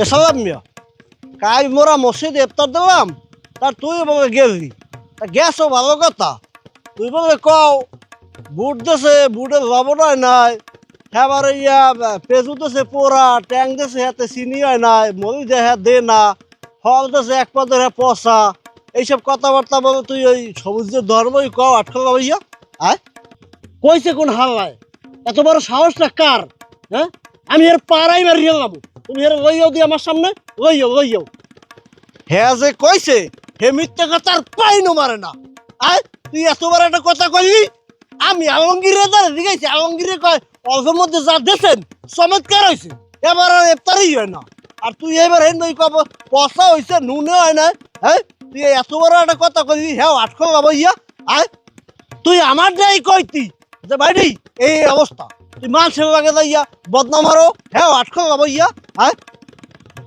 সালাম মিয়া কাজ মোরা মসজিদে ইফতার দিলাম তার তুই বলে গেলি তা গেছো ভালো কথা তুই বলে কও বুট দেছে বুটের লবণায় নাই এবার ইয়া পেজু দেছে পোড়া ট্যাং দেছে হাতে চিনি হয় নাই মরি দে হ্যাঁ দে না ফল দেছে এক পদের হ্যাঁ পচা এইসব কথাবার্তা বলে তুই ওই সবুজের ধর্মই কও আটকাল ভাইয়া আয় কইছে কোন হাল্লায় এত বড় সাহসটা কার হ্যাঁ আমি এর পাড়াই মারি গেলাম তুমি এর লইয়াও দি আমার সামনে লইয়াও হ্যাঁ যে কইছে হে মিথ্যে কথার পাইনো মারে না আয় তুই এত বড় একটা কথা কইলি আমি আলমগীরের দ্বারা দিগাইছি আলমগীরে কয় অল্পের মধ্যে যা দেখেন চমৎকার হয়েছে এবার আর ইফতারই হয় না আর তুই এবার হেন নই কব পচা হয়েছে নুনে হয় না হ্যাঁ তুই এত বড় একটা কথা কইলি হ্যাঁ আটকল লাভাইয়া আয় তুই আমার যাই কইতি যে ভাইডি এই অবস্থা তুই মানুষের লাগে যাইয়া বদনাম হারো হ্যাঁ আটকল লাভাইয়া হ্যাঁ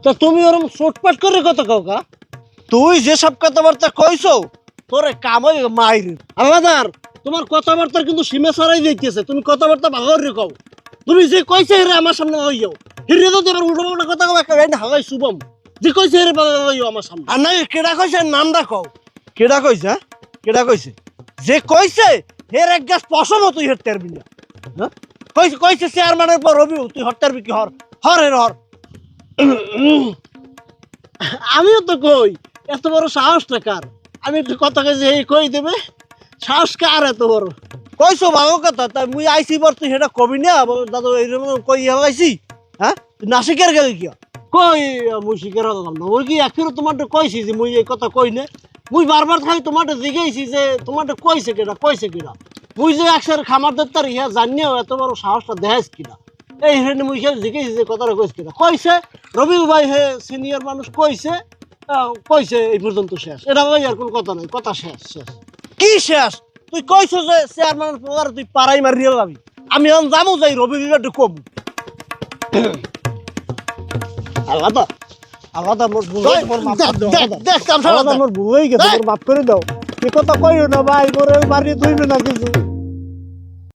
তা তুমি ওরকম চোটপাট করে কথা কাউকা তুই যেসব কথাবার্তা কইছো তোরে কামই মাইর আলাদার তোমার কথাবার্তার কিন্তু সীমা ছাড়াই যাইতেছে তুমি কথাবার্তা ভালো করে কও তুমি যে কইছে হেরে আমার সামনে লইও হিরে যদি এবার উল্টো পাল্টা কথা কও একটা রাইন হালাই শুভম যে কইছে হেরে লইও আমার সামনে আর নাই কেডা কইছে নামটা কও কেডা কইছে হ্যাঁ কেডা কইছে যে কইছে হের এক গাছ পছন্দ তুই হের তেরবি না হ্যাঁ কইছে কইছে চেয়ারম্যানের পর রবি তুই হর তেরবি কি হর হর হের হর আমিও তো কই এত বড় সাহসটা কার আমি একটু কথা কইছি এই কই দেবে সাহস কার এত বড় কইছো ভালো কথা তাই মুই আইসি পর তুই সেটা কবি না দাদু এইরকম কই হেলাইছি হ্যাঁ তুই নাসিকের গেলি কি কই মুই শিকার হলাম না ওই কি এখনো তোমার কইছি যে মুই এই কথা কই না মুই বারবার খালি তোমার জিজ্ঞাসি যে তোমার কইছে কিনা মুই যে একসার খামার দত্তার ইহা জানিও এত বড় সাহসটা দেখাইস কিনা এই হেন মুই জিজ্ঞাসি যে কথাটা কইস কিনা কইছে রবি ভাই হে সিনিয়র মানুষ কইছে এই পর্যন্ত শেষ এটা ভাই আর কোন কথা নাই কথা শেষ কি শেষ তুই কইছো যে চেয়ারম্যানের পগার তুই পাড়াই মারিয়ে যাবি আমি এখন যাবো যাই রবি বিভাগটা কম আলাদা মোর ভুল হয়ে গেছে মাফ করে দাও এ কথা কইও না ভাই মোরে মারিয়ে ধুইবে না কিছু